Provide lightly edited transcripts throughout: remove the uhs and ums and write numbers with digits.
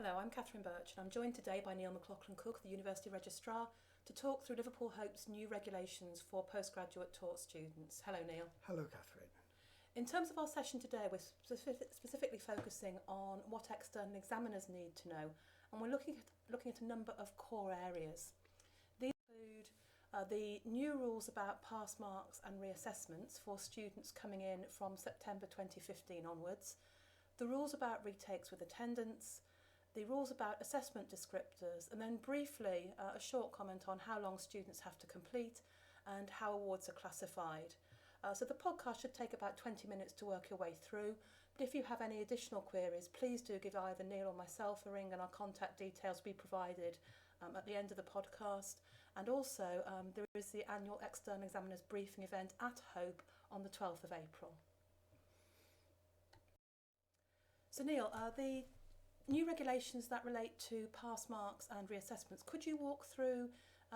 Hello, I'm Katharine Birch and I'm joined today by McLaughlin, the University Registrar, to talk through Liverpool Hope's new regulations for postgraduate taught students. Hello Neil. Hello Katharine. In terms of our session today, we're specifically focusing on what external examiners need to know, and we're looking at a number of core areas. These include the new rules about pass marks and reassessments for students coming in from September 2015 onwards, the rules about retakes with attendance, the rules about assessment descriptors, and then briefly a short comment on how long students have to complete and how awards are classified. So the podcast should take about 20 minutes to work your way through, but if you have any additional queries, please do give either Neil or myself a ring, and our contact details will be provided at the end of the podcast. And also there is the annual External Examiners Briefing event at Hope on the 12th of April. So Neil, the new regulations that relate to pass marks and reassessments, could you walk through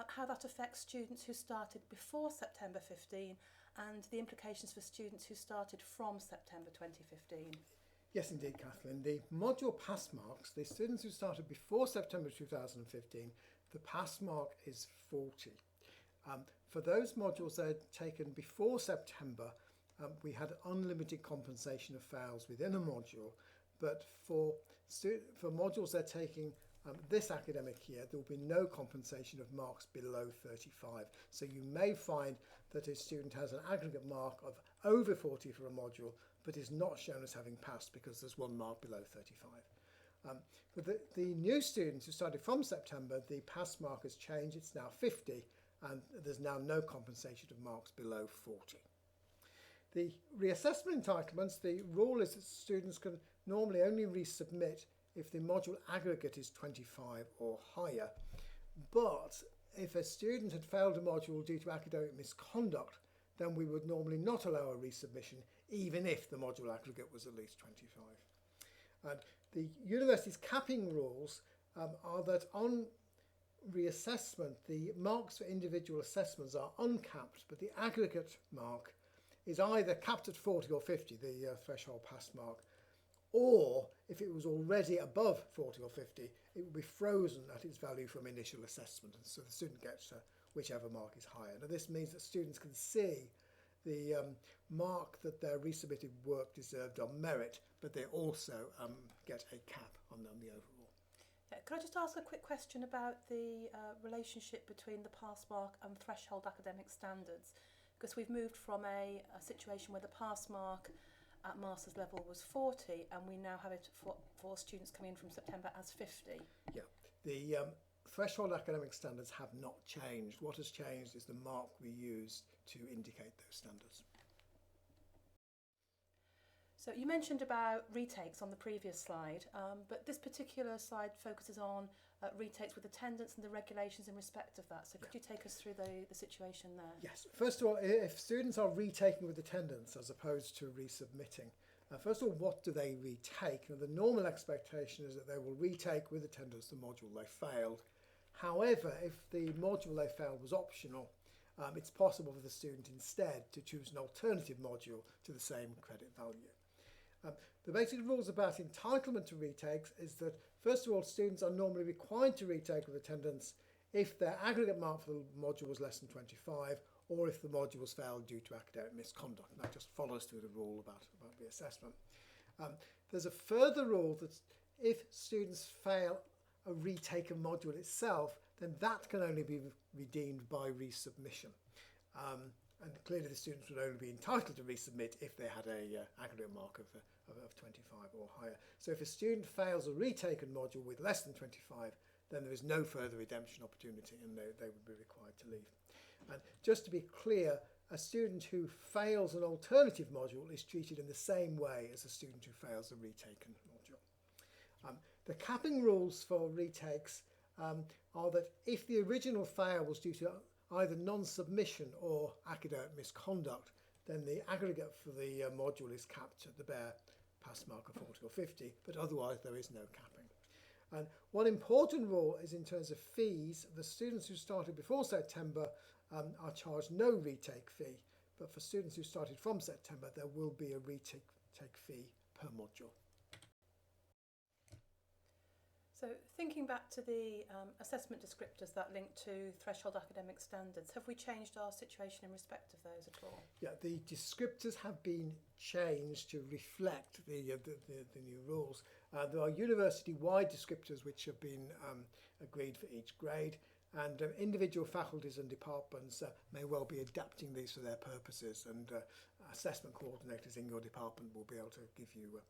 how that affects students who started before September 15 and the implications for students who started from September 2015? Yes indeed, Kathleen. The module pass marks, the students who started before September 2015, the pass mark is 40. For those modules that are taken before September, we had unlimited compensation of fails within a module, but for modules they're taking this academic year, there will be no compensation of marks below 35. So you may find that a student has an aggregate mark of over 40 for a module, but is not shown as having passed because there's 1 mark below 35. For the new students who started from September, the pass mark has changed. It's now 50, and there's now no compensation of marks below 40. The reassessment entitlements, the rule is that students can normally only resubmit if the module aggregate is 25 or higher. But if a student had failed a module due to academic misconduct, then we would normally not allow a resubmission, even if the module aggregate was at least 25. And the university's capping rules are that on reassessment, the marks for individual assessments are uncapped, but the aggregate mark is either capped at 40 or 50, the threshold pass mark, or if it was already above 40 or 50, it would be frozen at its value from initial assessment, and so the student gets whichever mark is higher. Now this means that students can see the mark that their resubmitted work deserved on merit, but they also get a cap on the overall. Yeah, could I just ask a quick question about the relationship between the pass mark and threshold academic standards? Because we've moved from a situation where the pass mark at master's level was 40, and we now have it for students coming in from September as 50. Yeah, the threshold academic standards have not changed. What has changed is the mark we use to indicate those standards. So you mentioned about retakes on the previous slide, but this particular slide focuses on retakes with attendance and the regulations in respect of that. So could you take us through the situation there? Yes. First of all, if students are retaking with attendance as opposed to resubmitting, first of all, what do they retake? Now, the normal expectation is that they will retake with attendance the module they failed. However, if the module they failed was optional, it's possible for the student instead to choose an alternative module to the same credit value. The basic rules about entitlement to retakes is that, first of all, students are normally required to retake with attendance if their aggregate mark for the module was less than 25, or if the module was failed due to academic misconduct. And that just follows through the rule about reassessment. There's a further rule that if students fail a retaken module itself, then that can only be redeemed by resubmission. And clearly the students would only be entitled to resubmit if they had a aggregate mark of 25 or higher. So if a student fails a retaken module with less than 25, then there is no further redemption opportunity, and they would be required to leave. And just to be clear, a student who fails an alternative module is treated in the same way as a student who fails a retaken module. The capping rules for retakes are that if the original fail was due to either non-submission or academic misconduct, then the aggregate for the module is capped at the bare pass mark of 40 or 50, but otherwise there is no capping. And one important rule is in terms of fees. The students who started before September are charged no retake fee, but for students who started from September, there will be a retake fee per module. So thinking back to the assessment descriptors that link to threshold academic standards, have we changed our situation in respect of those at all? Yeah, the descriptors have been changed to reflect the new rules. There are university-wide descriptors which have been agreed for each grade, and individual faculties and departments may well be adapting these for their purposes, and assessment coordinators in your department will be able to give you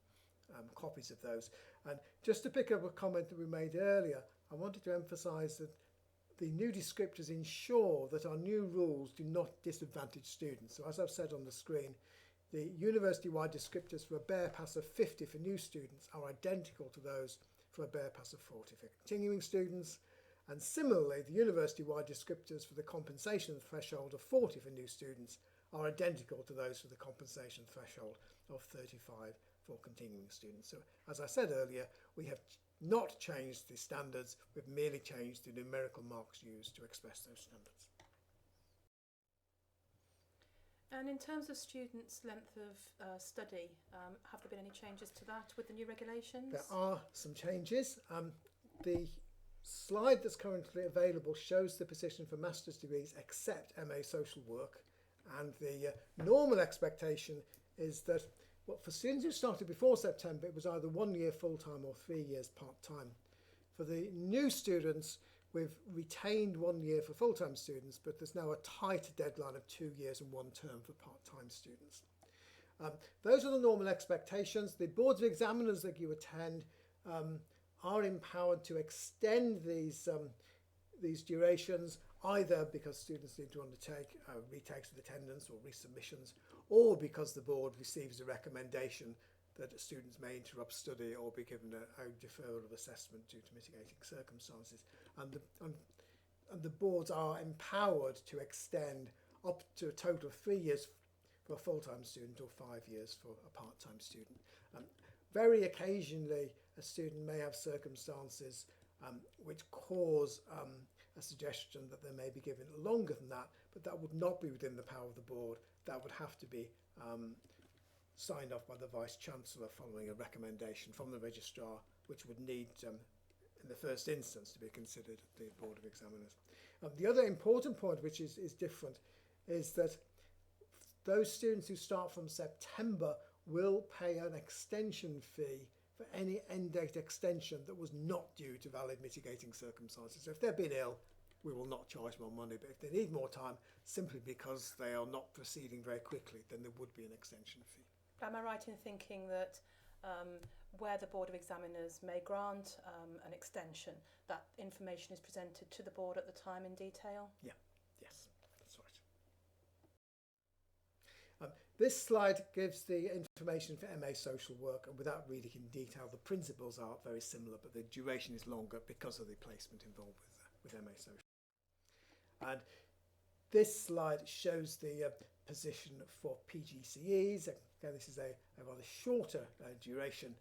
copies of those. And just to pick up a comment that we made earlier, I wanted to emphasise that the new descriptors ensure that our new rules do not disadvantage students. So as I've said on the screen, the university-wide descriptors for a bare pass of 50 for new students are identical to those for a bare pass of 40 for continuing students. And similarly, the university-wide descriptors for the compensation threshold of 40 for new students are identical to those for the compensation threshold of 35 for continuing students. So as I said earlier, we have not changed the standards, we've merely changed the numerical marks used to express those standards. And in terms of students' length of study, have there been any changes to that with the new regulations? There are some changes. The slide that's currently available shows the position for master's degrees except MA Social Work, and the normal expectation is that for students who started before September, it was either 1 year full-time or 3 years part-time. For the new students, we've retained 1 year for full-time students, but there's now a tighter deadline of 2 years and 1 term for part-time students. Those are the normal expectations. The boards of examiners that you attend are empowered to extend these durations, either because students need to undertake retakes of attendance or resubmissions, or because the board receives a recommendation that students may interrupt study or be given a deferral of assessment due to mitigating circumstances. And the boards are empowered to extend up to a total of 3 years for a full-time student or 5 years for a part-time student. Very occasionally, a student may have circumstances which cause a suggestion that they may be given longer than that, but that would not be within the power of the board. That would have to be signed off by the Vice-Chancellor following a recommendation from the Registrar, which would need, in the first instance, to be considered at the Board of Examiners. The other important point, which is different, is that those students who start from September will pay an extension fee for any end date extension that was not due to valid mitigating circumstances. So if they've been ill, we will not charge more money, but if they need more time simply because they are not proceeding very quickly, then there would be an extension fee. Am I right in thinking that where the Board of Examiners may grant an extension, that information is presented to the board at the time in detail? Yeah, yes, that's right. This slide gives the information for MA Social Work, and without reading in detail, the principles are very similar, but the duration is longer because of the placement involved with MA Social. And this slide shows the position for PGCEs. Again, this is a rather shorter duration.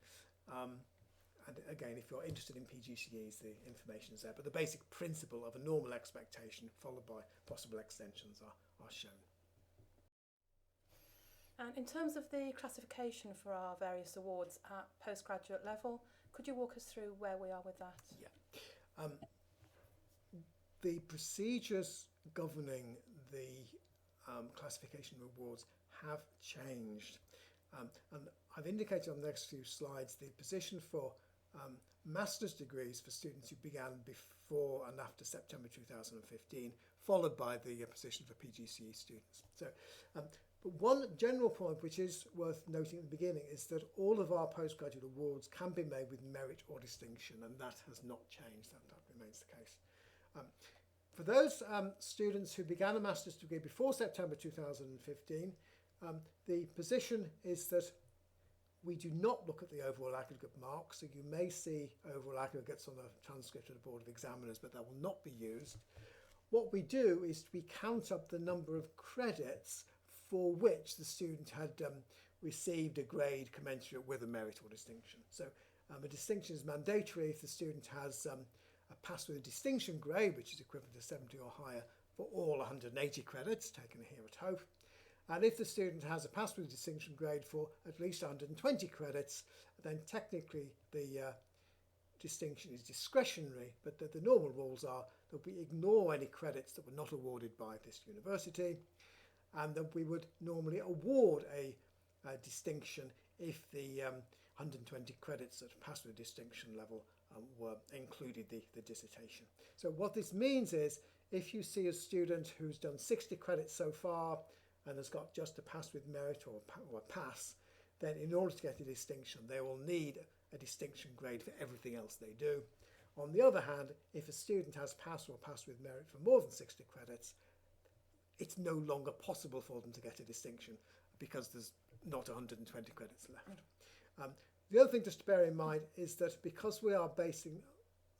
And again, if you're interested in PGCEs, the information is there. But the basic principle of a normal expectation followed by possible extensions are shown. And in terms of the classification for our various awards at postgraduate level, could you walk us through where we are with that? Yeah. The procedures governing the classification of awards have changed. And I've indicated on the next few slides the position for master's degrees for students who began before and after September 2015, followed by the position for PGCE students. So, but one general point which is worth noting at the beginning is that all of our postgraduate awards can be made with merit or distinction, and that has not changed. That remains the case. For those students who began a master's degree before September 2015, the position is that we do not look at the overall aggregate marks, so you may see overall aggregates on a transcript of the Board of Examiners, but that will not be used. What we do is we count up the number of credits for which the student had received a grade commensurate with a merit or distinction. So a distinction is mandatory if the student has a pass with a distinction grade, which is equivalent to 70 or higher for all 180 credits taken here at Hope. And if the student has a pass with a distinction grade for at least 120 credits, then technically the distinction is discretionary, but that the normal rules are that we ignore any credits that were not awarded by this university, and that we would normally award a distinction if the 120 credits that passed the distinction level were included the dissertation. So what this means is, if you see a student who's done 60 credits so far and has got just a pass with merit or a pass, then in order to get a distinction they will need a distinction grade for everything else they do. On the other hand, if a student has pass or pass with merit for more than 60 credits, it's no longer possible for them to get a distinction because there's not 120 credits left. The other thing just to bear in mind is that because we are basing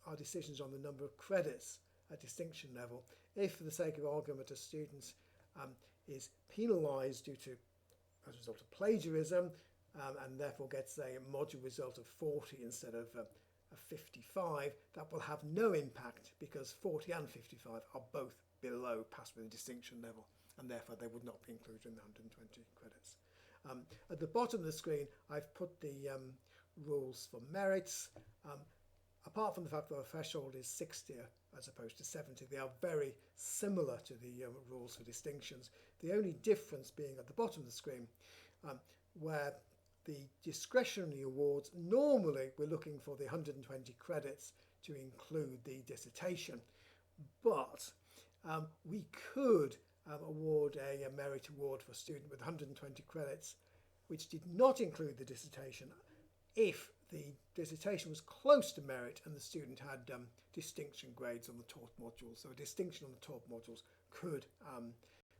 our decisions on the number of credits at distinction level, if for the sake of argument a student is penalised due to, as a result of plagiarism, and therefore gets a module result of 40 instead of a 55, that will have no impact because 40 and 55 are both below pass with a distinction level, and therefore they would not be included in the 120 credits. At the bottom of the screen I've put the rules for merits. Apart from the fact that the threshold is 60 as opposed to 70, they are very similar to the rules for distinctions. The only difference being at the bottom of the screen, where the discretionary awards, normally we're looking for the 120 credits to include the dissertation, but we could award a merit award for a student with 120 credits which did not include the dissertation if the dissertation was close to merit and the student had distinction grades on the taught modules. So a distinction on the taught modules could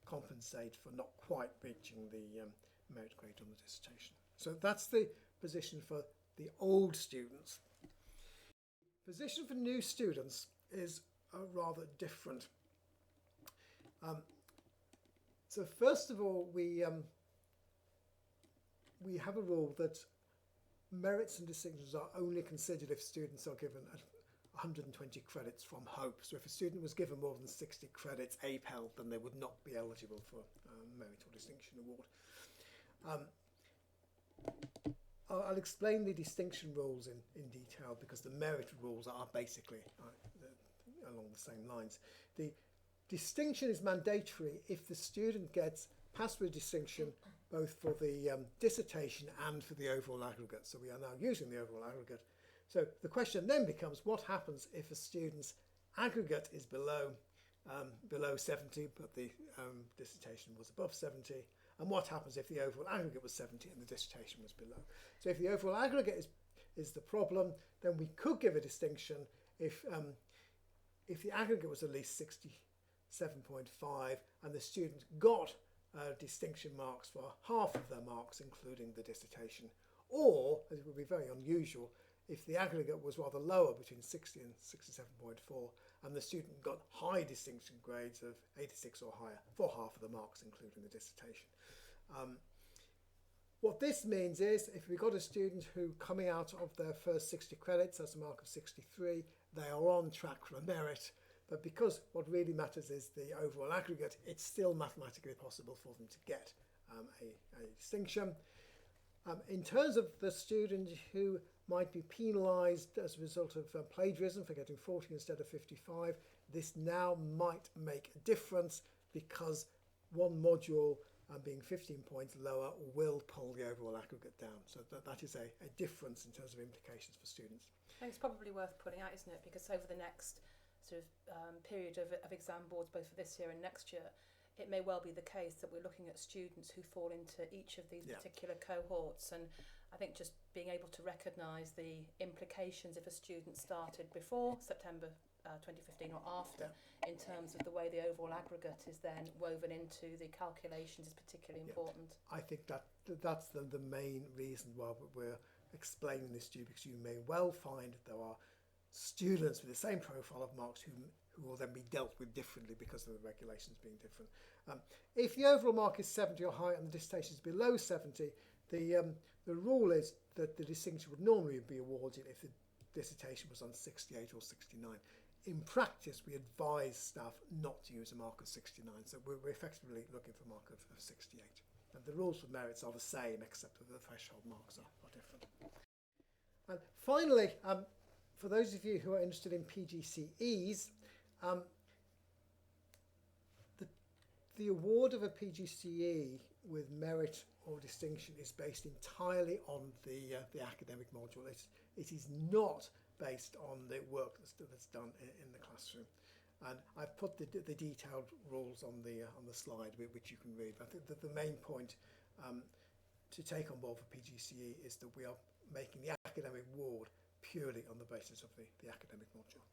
compensate for not quite reaching the merit grade on the dissertation. So that's the position for the old students. Position for new students is rather different. So first of all, we have a rule that merits and distinctions are only considered if students are given 120 credits from HOPE. So if a student was given more than 60 credits APEL, then they would not be eligible for merit or distinction award. I'll explain the distinction rules in detail because the merit rules are basically along the same lines. The distinction is mandatory if the student gets passed with distinction both for the dissertation and for the overall aggregate. So we are now using the overall aggregate. So the question then becomes, what happens if a student's aggregate is below 70 but the dissertation was above 70? And what happens if the overall aggregate was 70 and the dissertation was below? So if the overall aggregate is the problem, then we could give a distinction if the aggregate was at least 67.5 and the student got distinction marks for half of their marks, including the dissertation. Or, as it would be very unusual, if the aggregate was rather lower, between 60 and 67.4, and the student got high distinction grades of 86 or higher for half of the marks, including the dissertation. What this means is, if we've got a student who, coming out of their first 60 credits, has a mark of 63, they are on track for a merit. But because what really matters is the overall aggregate, it's still mathematically possible for them to get a distinction. In terms of the student who might be penalised as a result of plagiarism for getting 40 instead of 55, this now might make a difference because one module being 15 points lower will pull the overall aggregate down. So that is a difference in terms of implications for students. I think it's probably worth putting out, isn't it? Because over the next sort of period of exam boards, both for this year and next year, it may well be the case that we're looking at students who fall into each of these particular cohorts. And I think just being able to recognise the implications if a student started before September 2015 or after, in terms of the way the overall aggregate is then woven into the calculations, is particularly important. I think that's the main reason why we're explaining this to you, because you may well find there are students with the same profile of marks who will then be dealt with differently because of the regulations being different. If the overall mark is 70 or higher and the dissertation is below 70, the rule is that the distinction would normally be awarded if the dissertation was on 68 or 69. In practice, we advise staff not to use a mark of 69, so we're effectively looking for a mark of 68. And the rules for merits are the same, except that the threshold marks are different. And finally, for those of you who are interested in PGCEs, the award of a PGCE with merit or distinction is based entirely on the academic module. It is not based on the work that's done in the classroom. And I've put the detailed rules on the slide, which you can read. I think that the main point to take on board for PGCE is that we are making the academic award purely on the basis of the academic module.